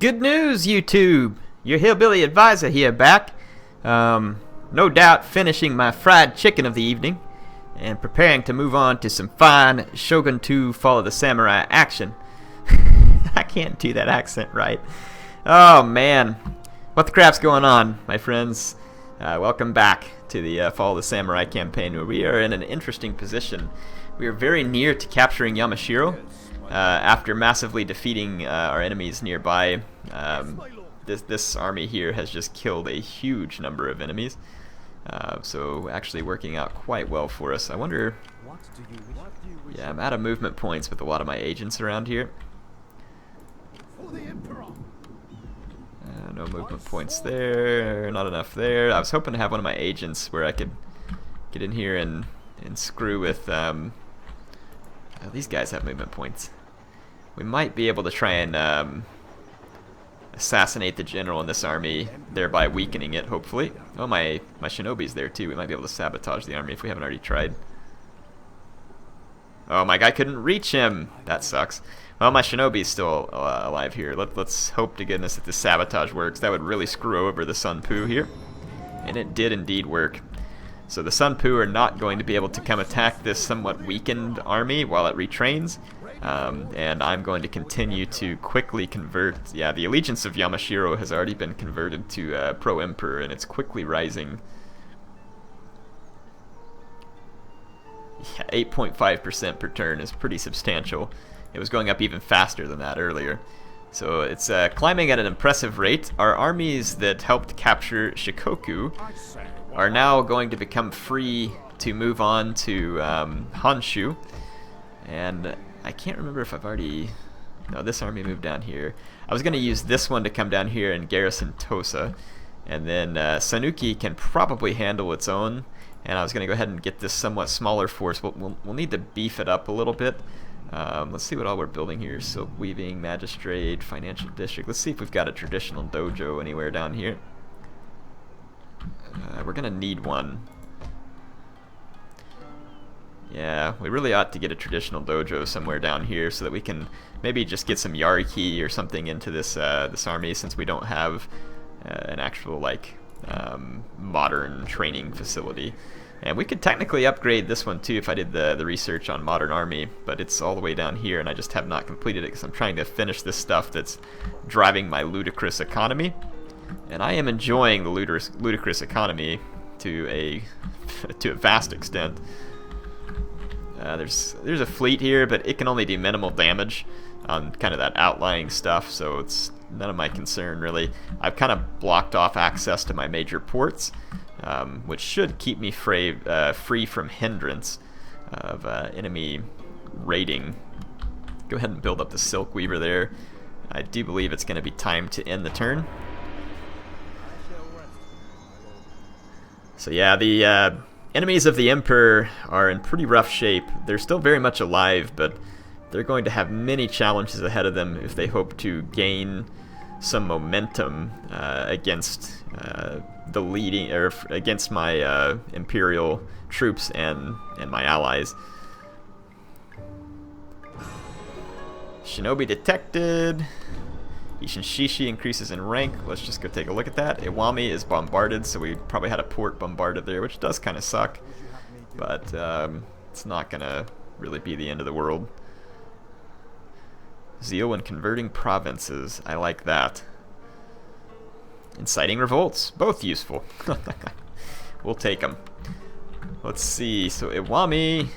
Good news, YouTube! Your hillbilly advisor here back. No doubt finishing my fried chicken of the evening and preparing to move on to some fine Shogun 2 Fall of the Samurai action. I can't do that accent right. Oh man, what the crap's going on, my friends? Welcome back to the Fall of the Samurai campaign, where we are in an interesting position. We are very near to capturing Yamashiro after massively defeating our enemies nearby. This army here has just killed a huge number of enemies, so actually working out quite well for us. I wonder, yeah, I'm out of movement points with a lot of my agents around here. No movement points there, not enough there. I was hoping to have one of my agents where I could get in here and screw with, these guys have movement points. We might be able to try and assassinate the general in this army, thereby weakening it, hopefully. Oh, my shinobi's there too. We might be able to sabotage the army if we haven't already tried. Oh, my guy couldn't reach him. That sucks. Well, my shinobi's still alive here. Let's hope to goodness that the sabotage works. That would really screw over the Sunpu here. And it did indeed work. So the Sunpu are not going to be able to come attack this somewhat weakened army while it retrains. And I'm going to continue to quickly convert. Yeah, the allegiance of Yamashiro has already been converted to pro-emperor, and it's quickly rising. Yeah, 8.5% per turn is pretty substantial. It was going up even faster than that earlier. So it's climbing at an impressive rate. Our armies that helped capture Shikoku are now going to become free to move on to Honshu. And I can't remember if I've already... No, this army moved down here. I was going to use this one to come down here and garrison Tosa. And then Sanuki can probably handle its own. And I was going to go ahead and get this somewhat smaller force. We'll need to beef it up a little bit. Let's see what all we're building here. Silk weaving, magistrate, financial district. Let's see if we've got a traditional dojo anywhere down here. We're going to need one. Yeah, we really ought to get a traditional dojo somewhere down here so that we can maybe just get some Yariki or something into this this army, since we don't have an actual like modern training facility. And we could technically upgrade this one too if I did the research on modern army, but it's all the way down here and I just have not completed it because I'm trying to finish this stuff that's driving my ludicrous economy. And I am enjoying the ludicrous economy to a vast extent. There's a fleet here, but it can only do minimal damage on kind of that outlying stuff, so it's none of my concern really. I've kind of blocked off access to my major ports, which should keep me free from hindrance of enemy raiding. Go ahead and build up the Silk Weaver there. I do believe it's going to be time to end the turn. So yeah, the enemies of the Emperor are in pretty rough shape. They're still very much alive, but they're going to have many challenges ahead of them if they hope to gain some momentum against the leading, or against my Imperial troops and my allies. Shinobi detected. Ishinshishi increases in rank. Let's just go take a look at that. Iwami is bombarded, so we probably had a port bombarded there, which does kind of suck. But it's not going to really be the end of the world. Zeal when converting provinces. I like that. Inciting revolts. Both useful. We'll take them. Let's see. So Iwami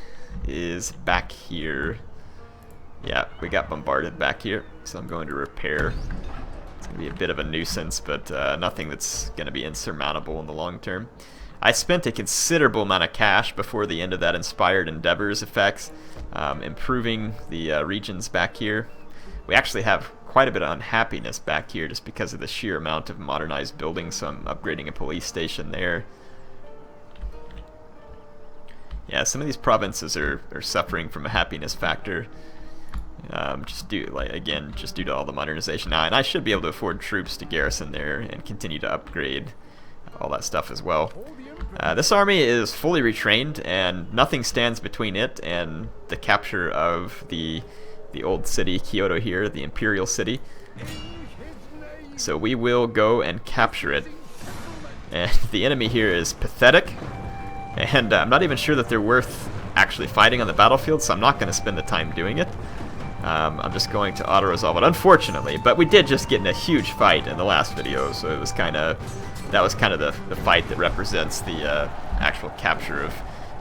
is back here. Yeah, we got bombarded back here, so I'm going to repair. It's going to be a bit of a nuisance, but nothing that's going to be insurmountable in the long term. I spent a considerable amount of cash before the end of that Inspired Endeavors effects, improving the regions back here. We actually have quite a bit of unhappiness back here just because of the sheer amount of modernized buildings, so I'm upgrading a police station there. Yeah, some of these provinces are suffering from a happiness factor. Just due to all the modernization now, and I should be able to afford troops to garrison there and continue to upgrade all that stuff as well. This army is fully retrained, and nothing stands between it and the capture of the old city, Kyoto here, the Imperial city. So we will go and capture it. And the enemy here is pathetic, and I'm not even sure that they're worth actually fighting on the battlefield, so I'm not going to spend the time doing it. I'm just going to auto-resolve it, unfortunately. But we did just get in a huge fight in the last video, so it was that was kind of the fight that represents the actual capture of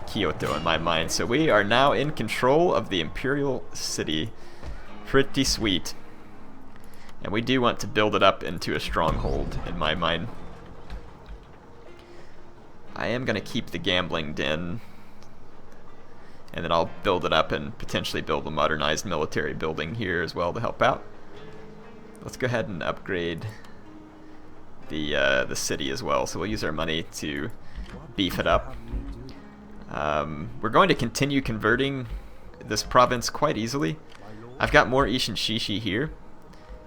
Kyoto in my mind. So we are now in control of the Imperial city. Pretty sweet. And we do want to build it up into a stronghold in my mind. I am going to keep the gambling den, and then I'll build it up and potentially build a modernized military building here as well to help out. Let's go ahead and upgrade the city as well, so we'll use our money to beef it up. We're going to continue converting this province quite easily. I've got more Ishin Shishi here,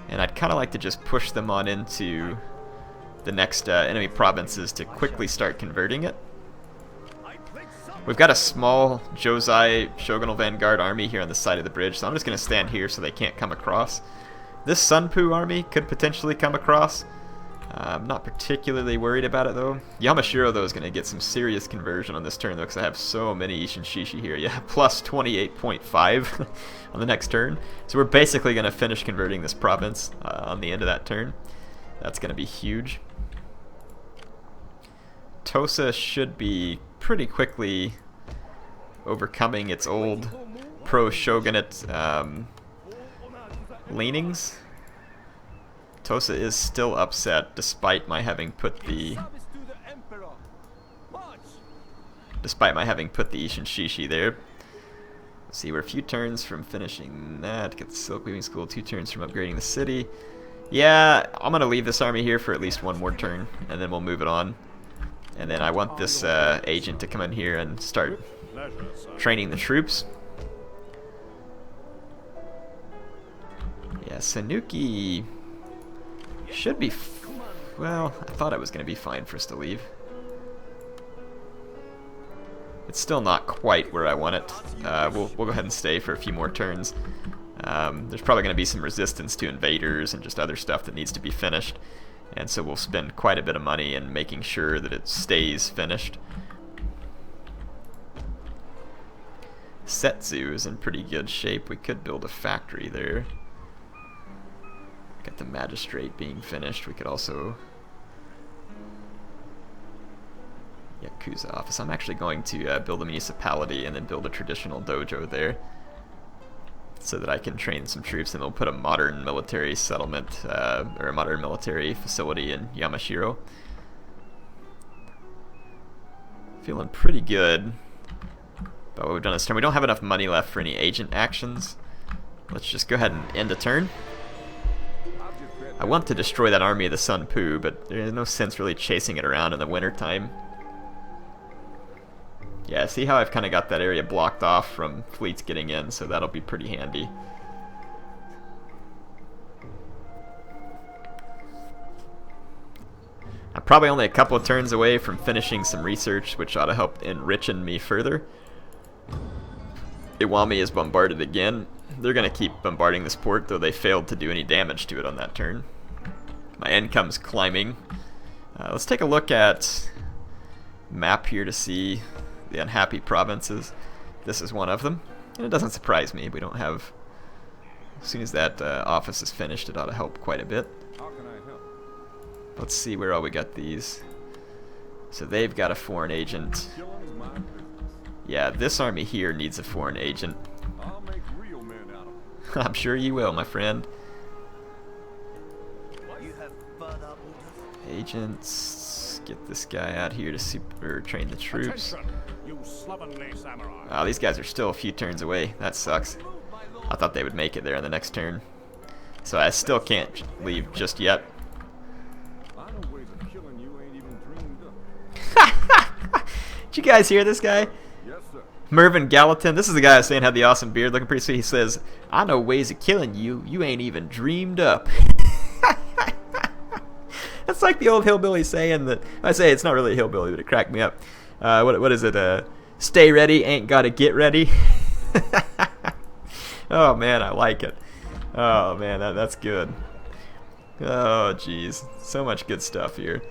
and I'd kind of like to just push them on into the next enemy provinces to quickly start converting it. We've got a small Josei Shogunal Vanguard army here on the side of the bridge, so I'm just going to stand here so they can't come across. This Sunpu army could potentially come across. I'm not particularly worried about it though. Yamashiro though is going to get some serious conversion on this turn though, because I have so many Ishin Shishi here. Yeah, plus 28.5 on the next turn. So we're basically going to finish converting this province on the end of that turn. That's going to be huge. Tosa should be pretty quickly overcoming its old pro-shogunate leanings. Tosa is still upset despite my having put the Ishin Shishi there. Let's see, we're a few turns from finishing that. Get the Silk Weaving School, 2 turns from upgrading the city. Yeah, I'm gonna leave this army here for at least one more turn, and then we'll move it on. And then I want this agent to come in here and start training the troops. Yeah, Sanuki should be, well, I thought it was going to be fine for us to leave. It's still not quite where I want it. We'll go ahead and stay for a few more turns. There's probably going to be some resistance to invaders and just other stuff that needs to be finished. And so we'll spend quite a bit of money in making sure that it stays finished. Setsu is in pretty good shape. We could build a factory there. Got the magistrate being finished. We could also... Yakuza office. I'm actually going to build a municipality and then build a traditional dojo there, so that I can train some troops, and we'll put a modern military settlement, or a modern military facility in Yamashiro. Feeling pretty good about what we've done this turn. We don't have enough money left for any agent actions. Let's just go ahead and end the turn. I want to destroy that army of the Sunpu, but there's no sense really chasing it around in the winter time. Yeah, see how I've kind of got that area blocked off from fleets getting in, so that'll be pretty handy. I'm probably only a couple of turns away from finishing some research, which ought to help enrichen me further. Iwami is bombarded again. They're going to keep bombarding this port, though they failed to do any damage to it on that turn. My income's climbing. Let's take a look at map here to see the unhappy provinces. This is one of them, and it doesn't surprise me. We don't have... As soon as that office is finished, it ought to help quite a bit. How can I help? Let's see where all we got these. So they've got a foreign agent. Killing's my business. Yeah, this army here needs a foreign agent. I'll make real men out of them. I'm sure you will, my friend. You have further orders? Agents, get this guy out here to train the troops. Attention, you slovenly samurai. Wow, these guys are still a few turns away. That sucks. I thought they would make it there in the next turn. So I still can't leave just yet. I know ways of killing you ain't even dreamed up. Did you guys hear this guy? Yes, sir. Mervyn Gallatin. This is the guy I was saying had the awesome beard, looking pretty sweet. He says, "I know ways of killing you you ain't even dreamed up." That's like the old hillbilly saying that. I say it's not really a hillbilly, but it cracked me up. What is it? Stay ready, ain't gotta get ready. Oh man, I like it. Oh man, that's good. Oh, jeez. So much good stuff here.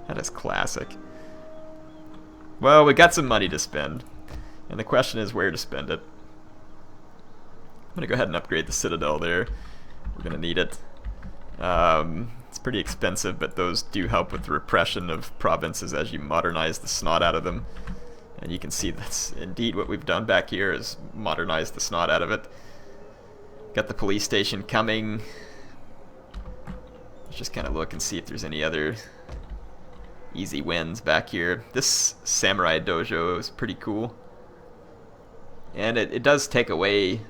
That is classic. Well, we got some money to spend. And the question is where to spend it. I'm going to go ahead and upgrade the Citadel there. We're going to need it. It's pretty expensive, but those do help with the repression of provinces as you modernize the snot out of them. And you can see that's indeed what we've done back here, is modernize the snot out of it. Got the police station coming. Let's just kind of look and see if there's any other easy wins back here. This samurai dojo is pretty cool. And it does take away...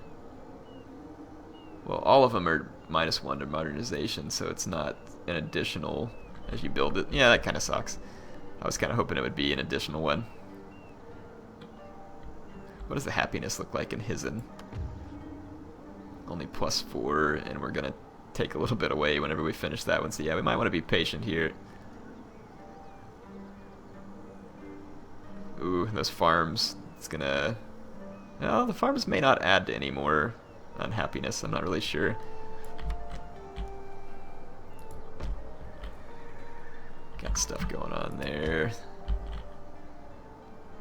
Well, all of them are -1 to modernization, so it's not an additional as you build it. Yeah, that kind of sucks. I was kind of hoping it would be an additional one. What does the happiness look like in Hizen? Only +4, and we're going to take a little bit away whenever we finish that one. So yeah, we might want to be patient here. Ooh, those farms. It's going to... Well, the farms may not add to any more unhappiness. I'm not really sure. Got stuff going on there.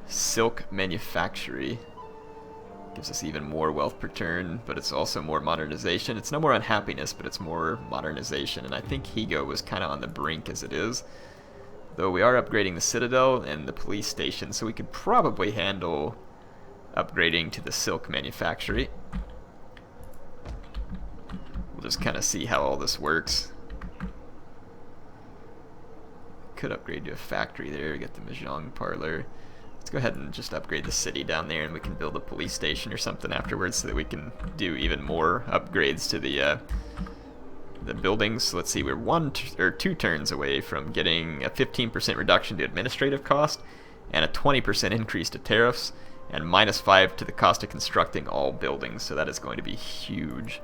Silk manufactory gives us even more wealth per turn, but it's also more modernization. It's no more unhappiness, but it's more modernization, and I think Higo was kind of on the brink as it is. Though we are upgrading the Citadel and the police station, so we could probably handle upgrading to the silk manufactory. We'll just kind of see how all this works. Could upgrade to a factory there, get the Mahjong parlor. Let's go ahead and just upgrade the city down there, and we can build a police station or something afterwards so that we can do even more upgrades to the buildings. So let's see, we're 2 turns away from getting a 15% reduction to administrative cost and a 20% increase to tariffs and -5 to the cost of constructing all buildings. So that is going to be huge.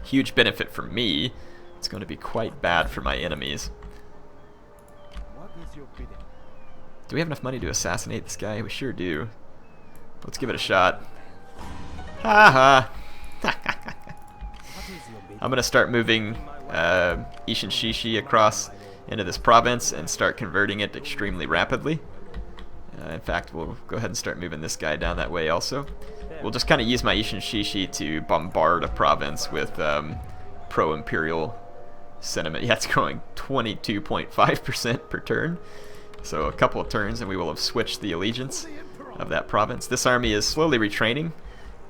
Huge benefit for me. It's going to be quite bad for my enemies. What is your bidding? Do we have enough money to assassinate this guy? We sure do. Let's give it a shot. Ha ha! I'm going to start moving Ishin Shishi across into this province and start converting it extremely rapidly. In fact, we'll go ahead and start moving this guy down that way also. We'll just kind of use my Ishin Shishi to bombard a province with pro-Imperial sentiment. Yeah, it's growing 22.5% per turn. So a couple of turns and we will have switched the allegiance of that province. This army is slowly retraining,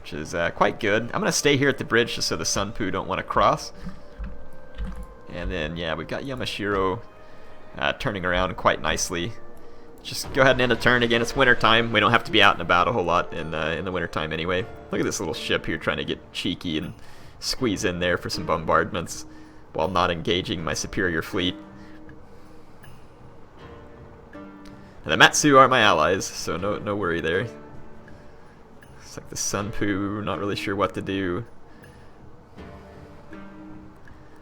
which is quite good. I'm going to stay here at the bridge just so the Sunpu don't want to cross. And then, yeah, we've got Yamashiro turning around quite nicely. Just go ahead and end a turn. Again, it's winter time. We don't have to be out and about a whole lot in the winter time anyway. Look at this little ship here trying to get cheeky and squeeze in there for some bombardments while not engaging my superior fleet. And the Matsu are my allies, so no worry there. It's like the Sunpu, not really sure what to do.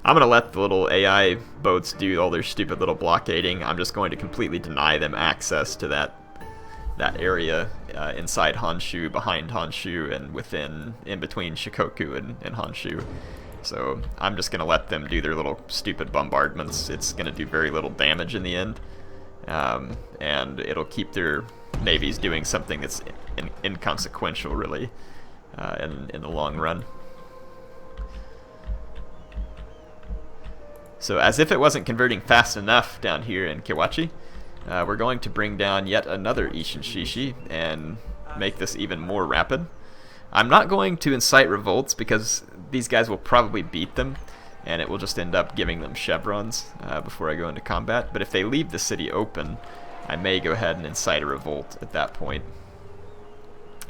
I'm going to let the little AI boats do all their stupid little blockading. I'm just going to completely deny them access to that area inside Honshu, behind Honshu, and in between Shikoku and Honshu. So I'm just going to let them do their little stupid bombardments. It's going to do very little damage in the end. And it'll keep their navies doing something that's inconsequential, really, in the long run. So as if it wasn't converting fast enough down here in Kiwachi, we're going to bring down yet another Ishin Shishi and make this even more rapid. I'm not going to incite revolts because these guys will probably beat them, and it will just end up giving them chevrons before I go into combat. But if they leave the city open, I may go ahead and incite a revolt at that point.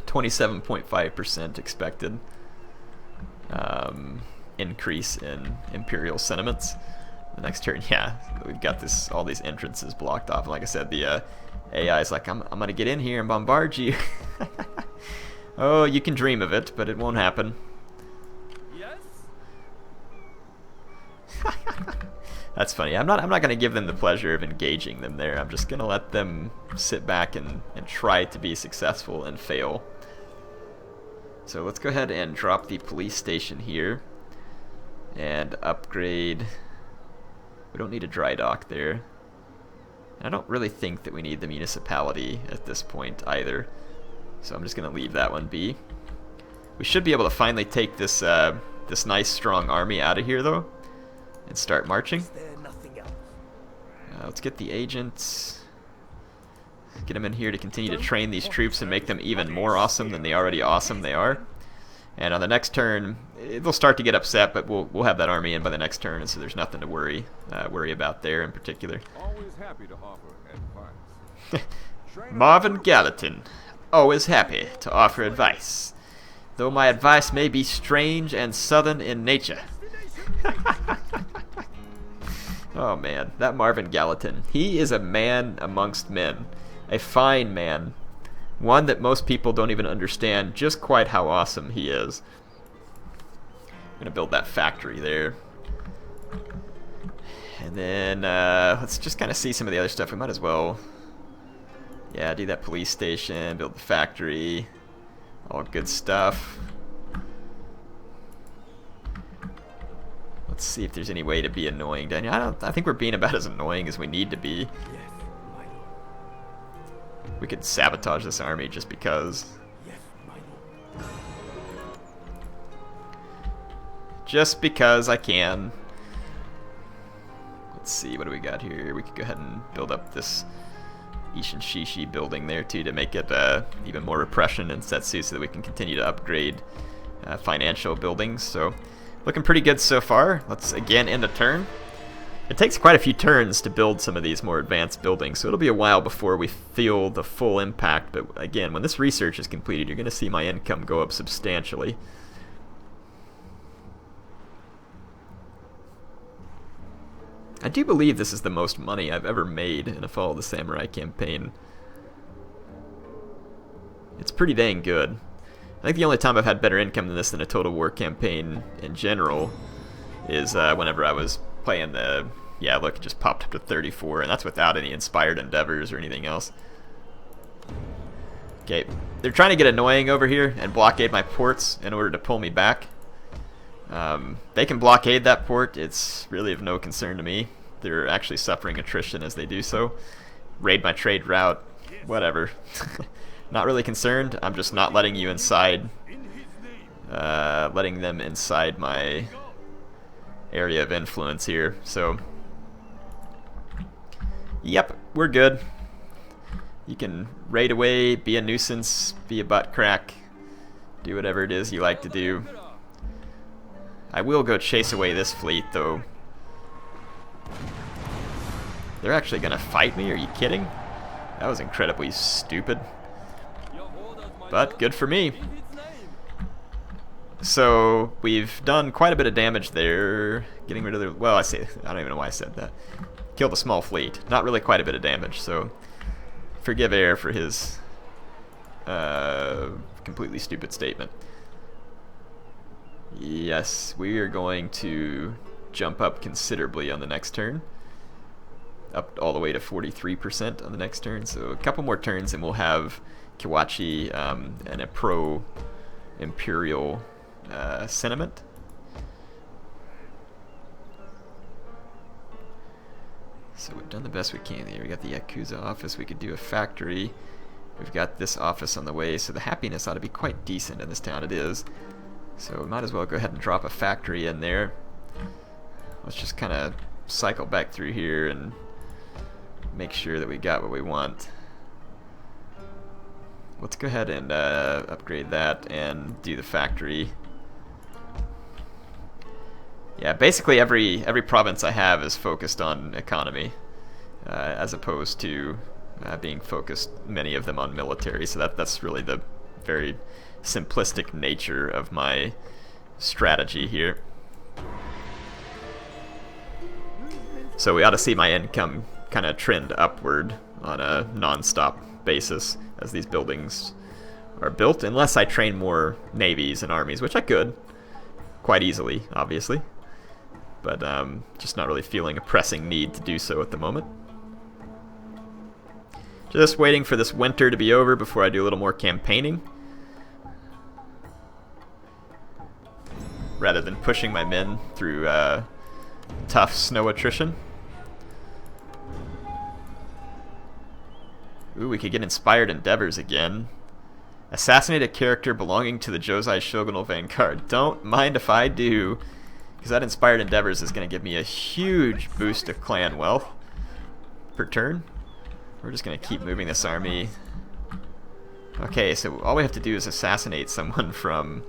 27.5% expected increase in Imperial sentiments. The next turn, yeah, we've got all these entrances blocked off. And like I said, the AI is like, I'm going to get in here and bombard you. Oh, you can dream of it, but it won't happen. Yes? That's funny. I'm not going to give them the pleasure of engaging them there. I'm just going to let them sit back and try to be successful and fail. So let's go ahead and drop the police station here and upgrade. We don't need a dry dock there. I don't really think that we need the municipality at this point either. So I'm just going to leave that one be. We should be able to finally take this this nice strong army out of here though and start marching. Is there nothing else? Let's get the agents. Get them in here to continue to train these troops and make them even more awesome than the already awesome they are. And on the next turn, they'll start to get upset, but we'll have that army in by the next turn, and so there's nothing to worry about there in particular. Always happy to offer advice. Marvin Gallatin, always happy to offer advice, though my advice may be strange and southern in nature. Oh man, that Marvin Gallatin. He is a man amongst men. A fine man. One that most people don't even understand just quite how awesome he is. I'm going to build that factory there. And then let's just kind of see some of the other stuff. We might as well, yeah, do that police station, build the factory, all good stuff. Let's see if there's any way to be annoying down here. I think we're being about as annoying as we need to be. We could sabotage this army just because. Just because I can. Let's see, what do we got here? We could go ahead and build up this Ishin Shishi building there too to make it even more repression in Setsu so that we can continue to upgrade financial buildings. So looking pretty good so far. Let's again end a turn. It takes quite a few turns to build some of these more advanced buildings, so it'll be a while before we feel the full impact. But again, when this research is completed, you're going to see my income go up substantially. I do believe this is the most money I've ever made in a Fall of the Samurai campaign. It's pretty dang good. I think the only time I've had better income than this in a Total War campaign in general is whenever I was playing the, yeah, look, it just popped up to 34, and that's without any inspired endeavors or anything else. Okay, they're trying to get annoying over here and blockade my ports in order to pull me back. They can blockade that port, it's really of no concern to me. They're actually suffering attrition as they do so. Raid my trade route, whatever. Not really concerned, I'm just not letting you inside, letting them inside my area of influence here, so yep, we're good. You can raid away, be a nuisance, be a butt crack, do whatever it is you like to do. I will go chase away this fleet though. They're actually gonna fight me, are you kidding? That was incredibly stupid, but good for me. So we've done quite a bit of damage there, getting rid of the, well, I don't even know why I said that. Killed a small fleet, not really quite a bit of damage, so forgive Air for his completely stupid statement. Yes, we are going to jump up considerably on the next turn, up all the way to 43% on the next turn, so a couple more turns and we'll have Kawachi and a pro-Imperial sentiment. So we've done the best we can here. We got the Yakuza office, we could do a factory. We've got this office on the way, so the happiness ought to be quite decent in this town. It is. So we might as well go ahead and drop a factory in there. Let's just kind of cycle back through here and make sure that we got what we want. Let's go ahead and upgrade that and do the factory. Yeah, basically every province I have is focused on economy, as opposed to being focused, many of them, on military. So that's really the very simplistic nature of my strategy here. So we ought to see my income kind of trend upward on a non-stop basis as these buildings are built, unless I train more navies and armies, which I could quite easily, obviously, but just not really feeling a pressing need to do so at the moment. Just waiting for this winter to be over before I do a little more campaigning. rather than pushing my men through tough snow attrition. Ooh, we could get inspired endeavors again. Assassinate a character belonging to the Josei Shogunal Vanguard. Don't mind if I do, because that inspired endeavors is going to give me a huge boost of clan wealth per turn. We're just going to keep moving this army. Okay, so all we have to do is assassinate someone from...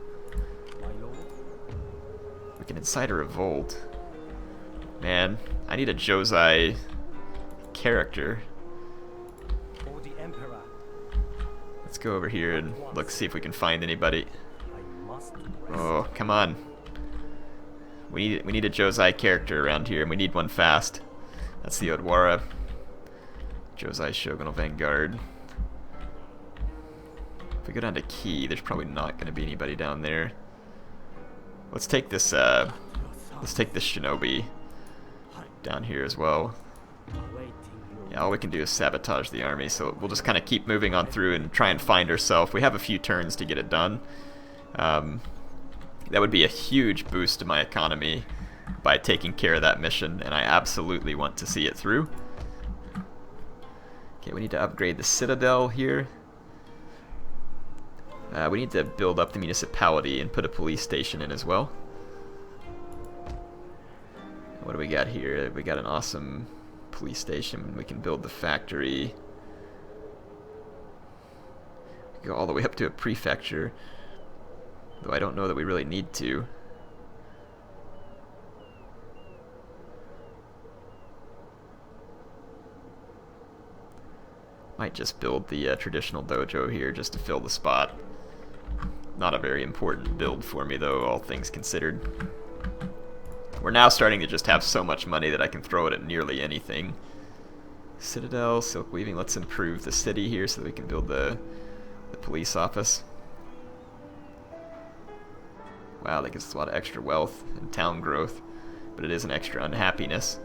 We can incite a revolt. Man, I need a Josei character. For the Emperor, Let's go over here and look, see if we can find anybody. I must rest. Oh, come on. We need a Josei character around here, and we need one fast. That's the Odwara. Josei Shogunal Vanguard. If we go down to Key, there's probably not going to be anybody down there. Let's take this shinobi down here as well. Awaiting you. Yeah, all we can do is sabotage the army, so we'll just kind of keep moving on through and try and find ourselves. We have a few turns to get it done. That would be a huge boost to my economy by taking care of that mission, and I absolutely want to see it through. Okay, we need to upgrade the citadel here. We need to build up the municipality and put a police station in as well. What do we got here? We got an awesome police station. We can build the factory. We can go all the way up to a prefecture, though I don't know that we really need to. Might just build the traditional dojo here just to fill the spot. Not a very important build for me, though, all things considered. We're now starting to just have so much money that I can throw it at nearly anything. Citadel, silk weaving. Let's improve the city here so that we can build the police office. Wow, that gives us a lot of extra wealth and town growth, but it is an extra unhappiness.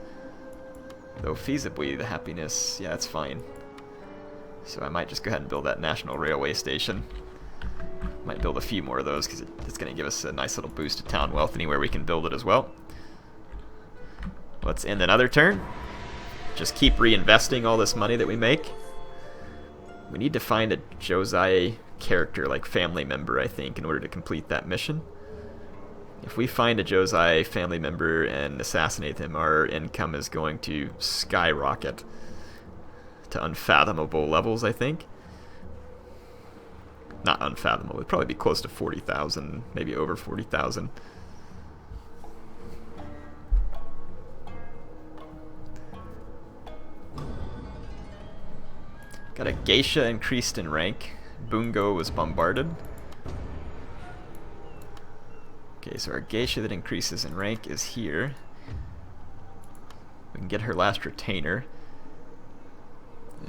Though feasibly, the happiness, yeah, it's fine. So I might just go ahead and build that national railway station. Might build a few more of those because it's going to give us a nice little boost of town wealth anywhere we can build it as well. Let's end another turn. Just keep reinvesting all this money that we make. We need to find a Josei character, like family member, I think, in order to complete that mission. If we find a Josei family member and assassinate them, our income is going to skyrocket to unfathomable levels, I think. Not unfathomable, it'd probably be close to 40,000, maybe over 40,000. Got a geisha increased in rank. Bungo was bombarded. Okay, so our geisha that increases in rank is here. We can get her last retainer.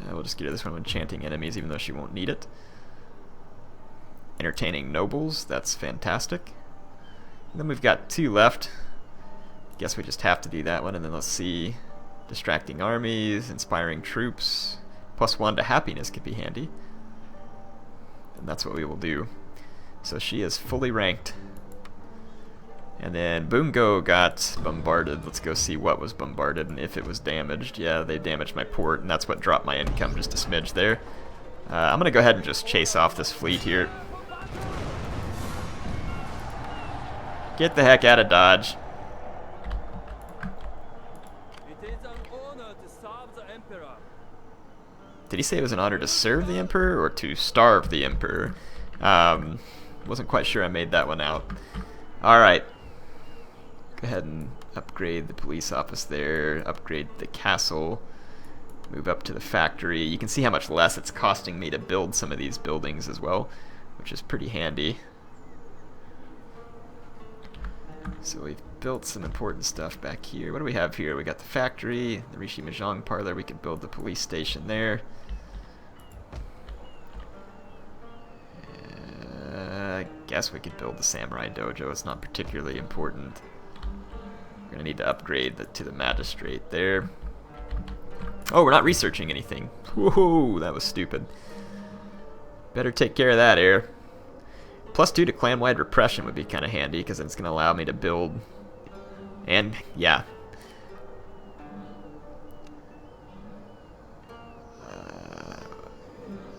We'll just get her this one with enchanting enemies, even though she won't need it. Entertaining nobles, that's fantastic. And then we've got 2 left. Guess we just have to do that one, and then let's see. Distracting armies, inspiring troops. +1 to happiness could be handy. And that's what we will do. So she is fully ranked. And then Bungo got bombarded. Let's go see what was bombarded and if it was damaged. Yeah, they damaged my port, and that's what dropped my income just a smidge there. I'm going to go ahead and just chase off this fleet here. Get the heck out of Dodge. It is an honor to serve the Emperor. Did he say it was an honor to serve the Emperor or to starve the Emperor? Wasn't quite sure I made that one out. Alright. Go ahead and upgrade the police office there, upgrade the castle, move up to the factory. You can see how much less it's costing me to build some of these buildings as well, which is pretty handy. So we've built some important stuff back here. What do we have here? We got the factory, the Rishi Mahjong parlor. We could build the police station there. I guess we could build the samurai dojo. It's not particularly important. We're gonna need to upgrade to the magistrate there. Oh, we're not researching anything. Whoa, that was stupid. Better take care of that, Heir. +2 to clan-wide repression would be kind of handy, because it's going to allow me to build. And, yeah.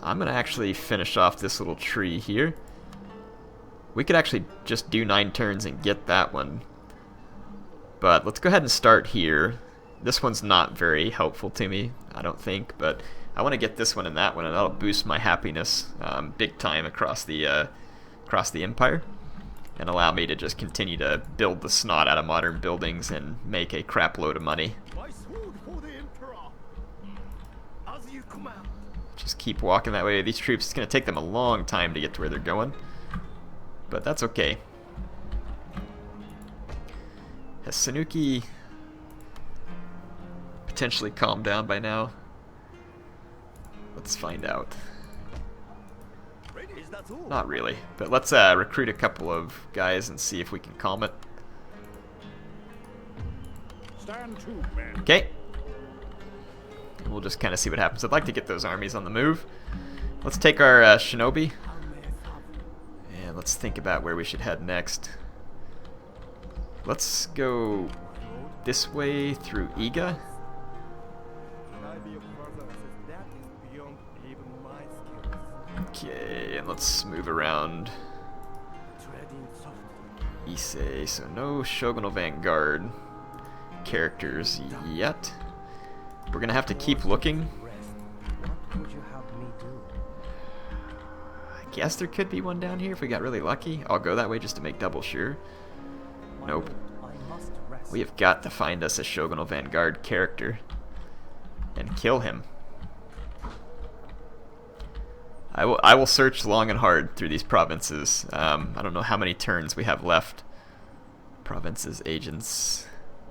I'm going to actually finish off this little tree here. We could actually just do 9 turns and get that one. But let's go ahead and start here. This one's not very helpful to me, I don't think, but I want to get this one and that one, and that'll boost my happiness big time across the empire, and allow me to just continue to build the snot out of modern buildings and make a crap load of money. My sword for the Emperor. As you command. Just keep walking that way. These troops, it's going to take them a long time to get to where they're going, but that's okay. Has Sanuki potentially calmed down by now? Let's find out. Is that all? Not really, but let's recruit a couple of guys and see if we can calm it. Stand to, men. Okay. We'll just kind of see what happens. I'd like to get those armies on the move. Let's take our shinobi, and let's think about where we should head next. Let's go this way through Iga. Okay, and let's move around Issei. So no Shogunal Vanguard characters yet. We're gonna have to keep looking. I guess there could be one down here if we got really lucky. I'll go that way just to make double sure. Nope. We have got to find us a Shogunal Vanguard character and kill him. I will search long and hard through these provinces. I don't know how many turns we have left. Provinces, agents,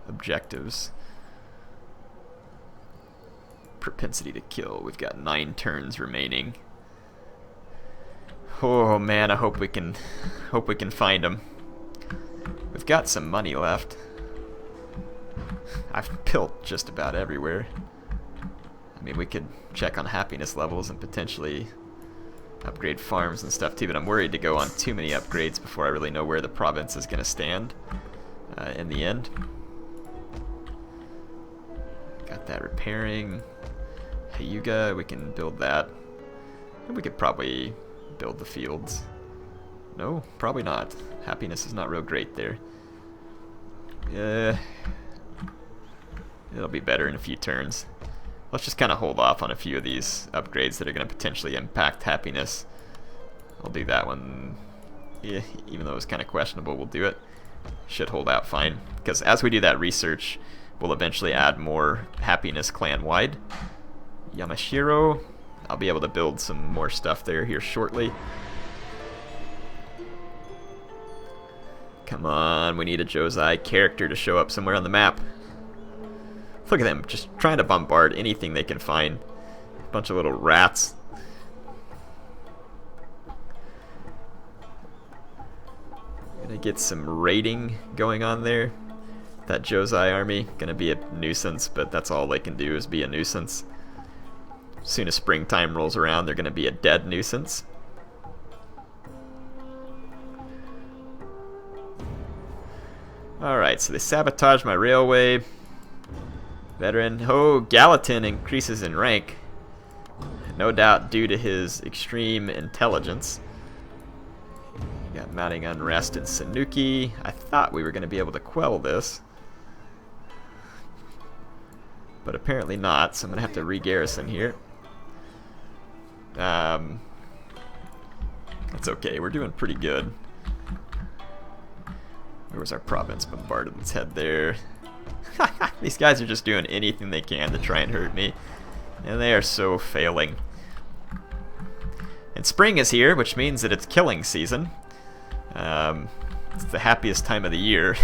objectives. Propensity to kill. We've got 9 turns remaining. Oh man, I hope we can find him. We've got some money left. I've built just about everywhere. I mean, we could check on happiness levels and potentially upgrade farms and stuff too, but I'm worried to go on too many upgrades before I really know where the province is going to stand in the end. Got that repairing. Hyuga, we can build that. And we could probably build the fields. No, probably not. Happiness is not real great there. It'll be better in a few turns. Let's just kind of hold off on a few of these upgrades that are going to potentially impact happiness. I'll do that one. Yeah, even though it's kind of questionable, we'll do it. Should hold out fine. Because as we do that research, we'll eventually add more happiness clan-wide. Yamashiro, I'll be able to build some more stuff there here shortly. Come on, we need a Josei character to show up somewhere on the map. Look at them, just trying to bombard anything they can find. A bunch of little rats. Gonna get some raiding going on there. That Josei army, gonna be a nuisance, but that's all they can do is be a nuisance. As soon as springtime rolls around, they're gonna be a dead nuisance. Alright, so they sabotage my railway. Veteran. Oh, Gallatin increases in rank. No doubt due to his extreme intelligence. We got mounting unrest in Sanuki. I thought we were going to be able to quell this, but apparently not, so I'm going to have to re-garrison here. That's okay, we're doing pretty good. Where was our province bombarded? Let's head there. These guys are just doing anything they can to try and hurt me, and they are so failing. And spring is here, which means that it's killing season. It's the happiest time of the year.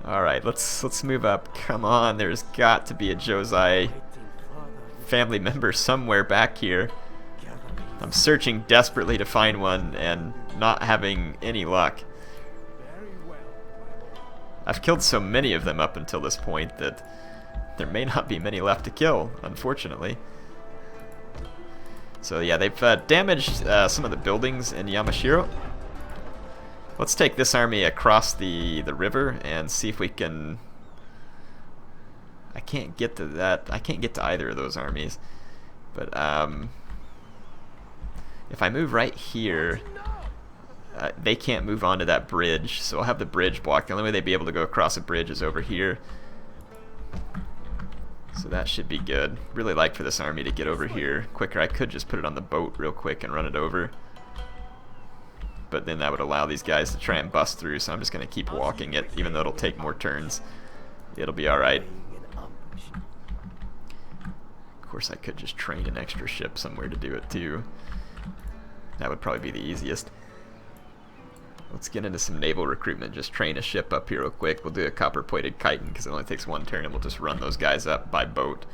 Alright, let's move up. Come on, there's got to be a Josei family member somewhere back here. I'm searching desperately to find one and not having any luck. I've killed so many of them up until this point that there may not be many left to kill, unfortunately. So yeah, they've damaged some of the buildings in Yamashiro. Let's take this army across the river and see if we can... I can't get to that. I can't get to either of those armies. But if I move right here, they can't move onto that bridge. So I'll have the bridge blocked. The only way they'd be able to go across a bridge is over here. So that should be good. Really like for this army to get over here quicker. I could just put it on the boat real quick and run it over. But then that would allow these guys to try and bust through. So I'm just going to keep walking it, even though it'll take more turns. It'll be alright. Of course, I could just train an extra ship somewhere to do it too. That would probably be the easiest. Let's get into some naval recruitment. Just train a ship up here real quick. We'll do a copper-plated chitin because it only takes one turn, and we'll just run those guys up by boat.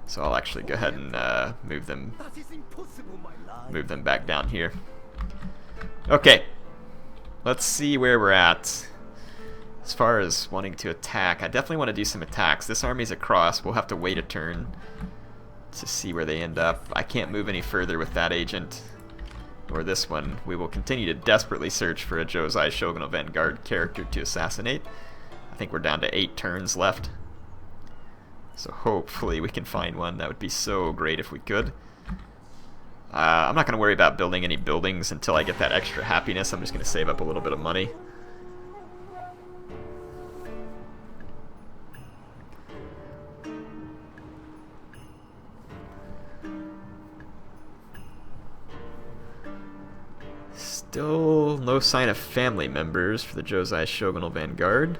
So I'll actually go ahead and move them back down here. Okay, let's see where we're at. As far as wanting to attack, I definitely want to do some attacks. This army's across. We'll have to wait a turn to see where they end up. I can't move any further with that agent. Or this one. We will continue to desperately search for a Josei Shogunal Vanguard character to assassinate. I think we're down to 8 turns left. So hopefully we can find one. That would be so great if we could. I'm not going to worry about building any buildings until I get that extra happiness. I'm just going to save up a little bit of money. Still no sign of family members for the Josei Shogunal Vanguard.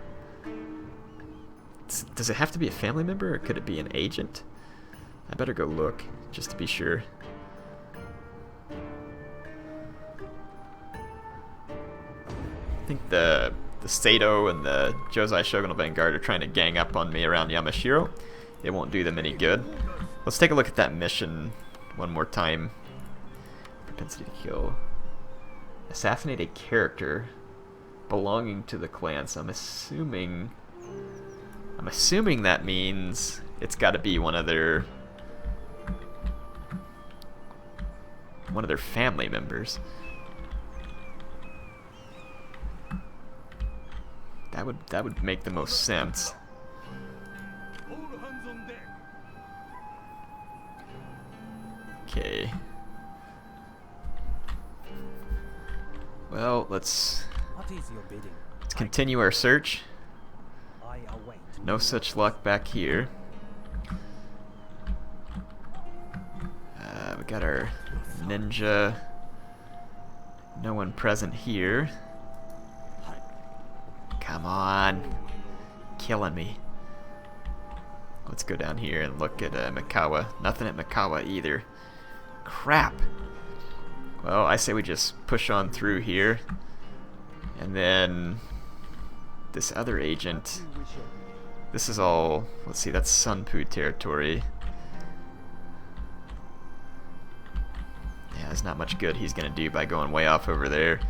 Does it have to be a family member, or could it be an agent? I better go look, just to be sure. I think the Sato and the Josei Shogunal Vanguard are trying to gang up on me around Yamashiro. It won't do them any good. Let's take a look at that mission one more time. Propensity to kill. Assassinate a character belonging to the clan. So I'm assuming that means it's got to be one of their family members. That would make the most sense. Okay. Well, let's continue our search. No such luck back here. We got our ninja. No one present here. Come on. Killing me. Let's go down here and look at Mikawa. Nothing at Mikawa either. Crap. Well, I say we just push on through here. And then this other agent. This is all, let's see, that's Sunpu territory. Yeah, there's not much good he's going to do by going way off over there.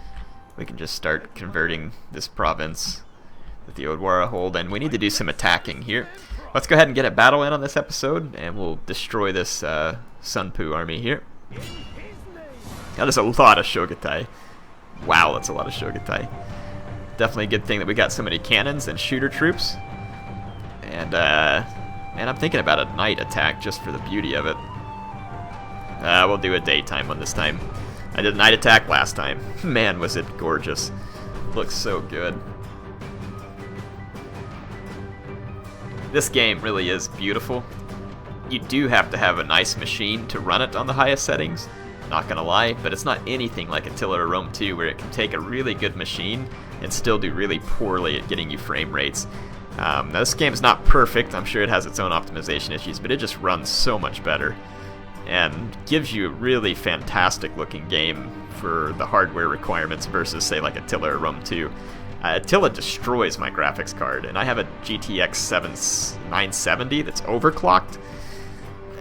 We can just start converting this province that the Odwara hold, and we need to do some attacking here. Let's go ahead and get a battle in on this episode, and we'll destroy this Sunpu army here. That is a lot of Shogatai. Wow, that's a lot of Shogatai. Definitely a good thing that we got so many cannons and shooter troops. And, man, I'm thinking about a night attack just for the beauty of it. We'll do a daytime one this time. I did a night attack last time. Man, was it gorgeous. Looks so good. This game really is beautiful. You do have to have a nice machine to run it on the highest settings. Not gonna lie, but it's not anything like Attila or Rome 2, where it can take a really good machine and still do really poorly at getting you frame rates. Now this game is not perfect. I'm sure it has its own optimization issues, but it just runs so much better and gives you a really fantastic looking game for the hardware requirements versus, say, like Attila or Rome 2. Attila destroys my graphics card, and I have a GTX 970 that's overclocked,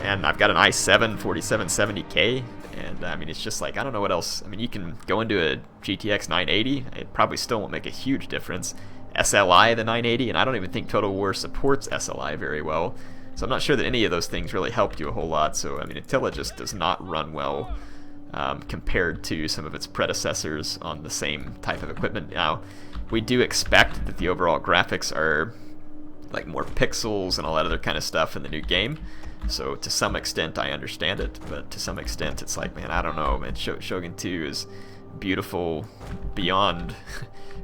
and I've got an i7 4770K, and I mean, it's just like, I don't know what else. I mean, you can go into a GTX 980, it probably still won't make a huge difference. SLI the 980, and I don't even think Total War supports SLI very well. So I'm not sure that any of those things really helped you a whole lot. So, I mean, Attila just does not run well compared to some of its predecessors on the same type of equipment. Now, we do expect that the overall graphics are like more pixels and all that other kind of stuff in the new game. So to some extent I understand it, but to some extent it's like, man, I don't know, man. Shogun 2 is beautiful beyond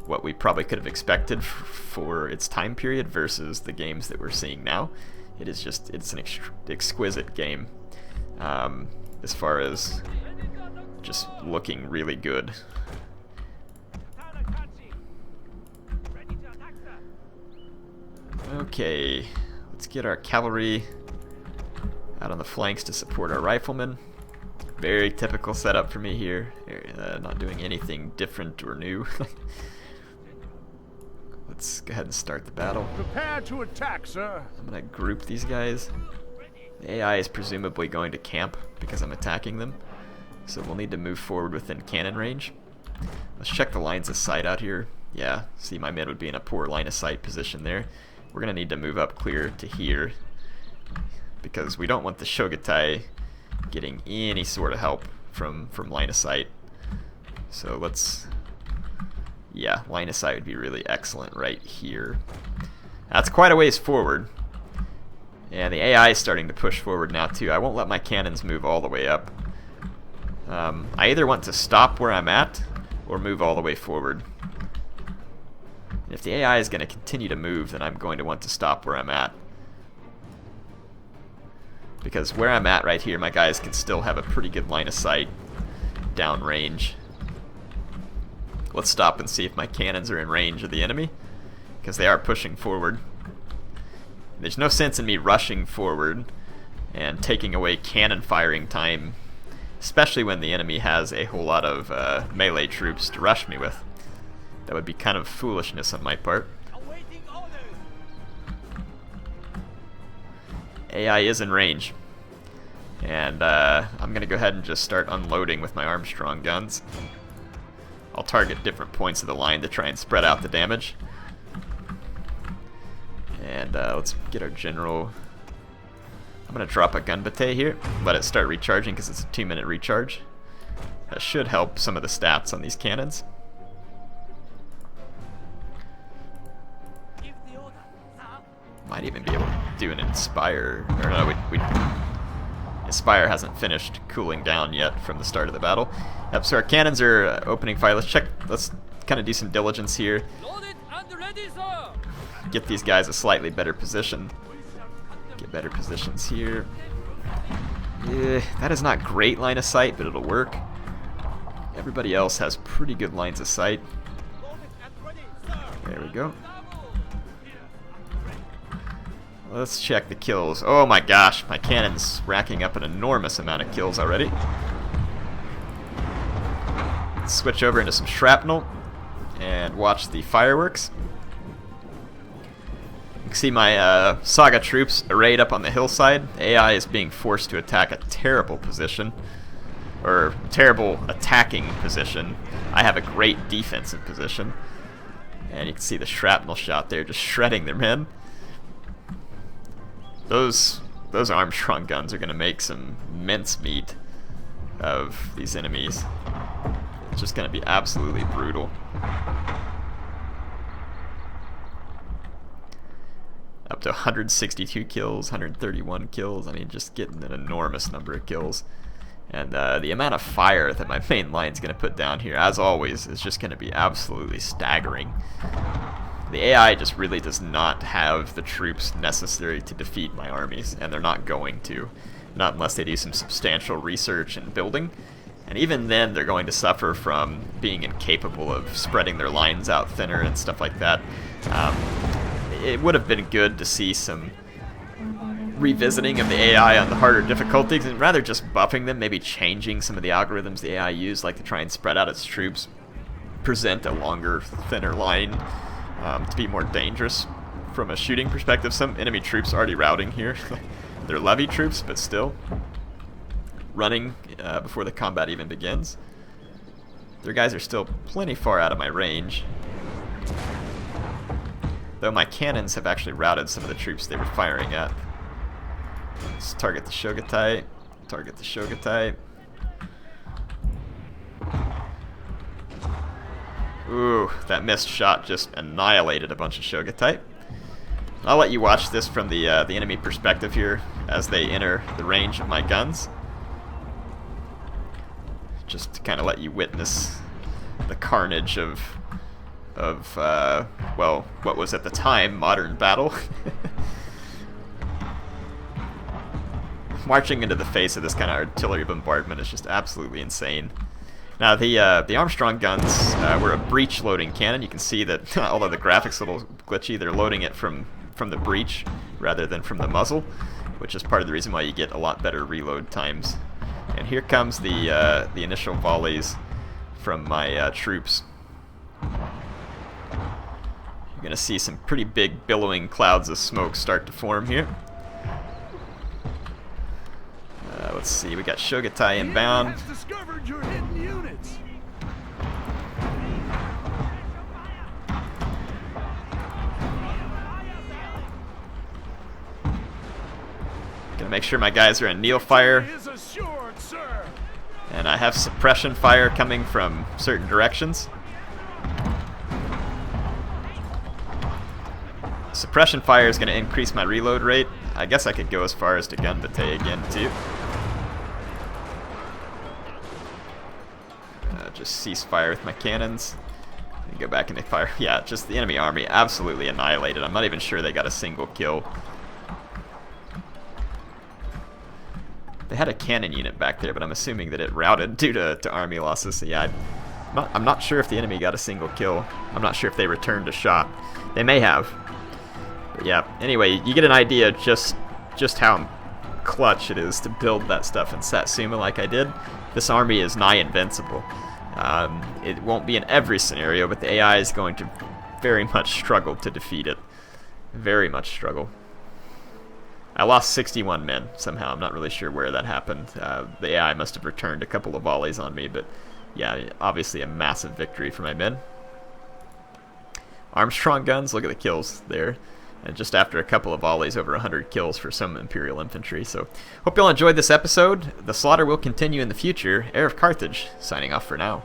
what we probably could have expected for its time period versus the games that we're seeing now. It's an exquisite game as far as just looking really good. Okay, let's get our cavalry out on the flanks to support our riflemen. Very typical setup for me here. Not doing anything different or new. Let's go ahead and start the battle. Prepare to attack, sir. I'm gonna group these guys. The AI is presumably going to camp because I'm attacking them, so we'll need to move forward within cannon range. Let's check the lines of sight out here. Yeah, see, my men would be in a poor line of sight position there. We're gonna need to move up clear to here because we don't want the Shogutai getting any sort of help from line of sight. So let's, yeah, line of sight would be really excellent right here. That's quite a ways forward. And the AI is starting to push forward now too. I won't let my cannons move all the way up. I either want to stop where I'm at or move all the way forward. And if the AI is going to continue to move, then I'm going to want to stop where I'm at. Because where I'm at right here, my guys can still have a pretty good line of sight down range. Let's stop and see if my cannons are in range of the enemy, because they are pushing forward. There's no sense in me rushing forward and taking away cannon firing time, especially when the enemy has a whole lot of melee troops to rush me with. That would be kind of foolishness on my part. AI is in range, and I'm gonna go ahead and just start unloading with my Armstrong guns. I'll target different points of the line to try and spread out the damage. And let's get our general. I'm gonna drop a gun battery here, let it start recharging because it's a 2-minute recharge. That should help some of the stats on these cannons. Might even be able to do an Inspire. Or no, Inspire hasn't finished cooling down yet from the start of the battle. Yep, so our cannons are opening fire. Let's kind of do some diligence here. Get these guys a slightly better position. Get better positions here. That is not great line of sight, but it'll work. Everybody else has pretty good lines of sight. There we go. Let's check the kills. Oh my gosh, my cannon's racking up an enormous amount of kills already. Let's switch over into some shrapnel and watch the fireworks. You can see my Saga troops arrayed up on the hillside. The AI is being forced to attack a terrible position, or terrible attacking position. I have a great defensive position. And you can see the shrapnel shot there just shredding their men. Those Armstrong guns are going to make some mincemeat of these enemies. It's just going to be absolutely brutal. Up to 162 kills, 131 kills. I mean, just getting an enormous number of kills. And the amount of fire that my main line is going to put down here, as always, is just going to be absolutely staggering. The AI just really does not have the troops necessary to defeat my armies, and they're not going to. Not unless they do some substantial research and building. And even then, they're going to suffer from being incapable of spreading their lines out thinner and stuff like that. It would have been good to see some revisiting of the AI on the harder difficulties, and rather just buffing them, maybe changing some of the algorithms the AI used, like to try and spread out its troops, present a longer, thinner line. To be more dangerous from a shooting perspective. Some enemy troops already routing here. They're levy troops, but still running before the combat even begins. Their guys are still plenty far out of my range, though my cannons have actually routed some of the troops they were firing at. Let's target the Shogatai. Target the Shogatai. Ooh, that missed shot just annihilated a bunch of Shogatai. I'll let you watch this from the enemy perspective here as they enter the range of my guns. Just to kind of let you witness the carnage of well, what was at the time modern battle. Marching into the face of this kind of artillery bombardment is just absolutely insane. Now the Armstrong guns were a breech loading cannon. You can see that although the graphics are a little glitchy, they're loading it from the breech rather than from the muzzle, which is part of the reason why you get a lot better reload times. And here comes the initial volleys from my troops. You're gonna see some pretty big billowing clouds of smoke start to form here. Let's see, we got Shogatai inbound. Discovered your hidden units. Gonna make sure my guys are in kneel fire. Is assured, sir. And I have suppression fire coming from certain directions. Suppression fire is going to increase my reload rate. I guess I could go as far as to gun batay again too. Just cease fire with my cannons. And go back into fire. Yeah, just the enemy army absolutely annihilated. I'm not even sure they got a single kill. They had a cannon unit back there, but I'm assuming that it routed due to army losses. So yeah, I'm not sure if the enemy got a single kill. I'm not sure if they returned a shot. They may have. But yeah, anyway, you get an idea just how clutch it is to build that stuff in Satsuma like I did. This army is nigh invincible. It won't be in every scenario, but the AI is going to very much struggle to defeat it. Very much struggle. I lost 61 men somehow. I'm not really sure where that happened. The AI must have returned a couple of volleys on me, but yeah, obviously a massive victory for my men. Armstrong guns, look at the kills there. And just after a couple of volleys, over 100 kills for some Imperial infantry. So, hope you all enjoyed this episode. The slaughter will continue in the future. HeirofCarthage, signing off for now.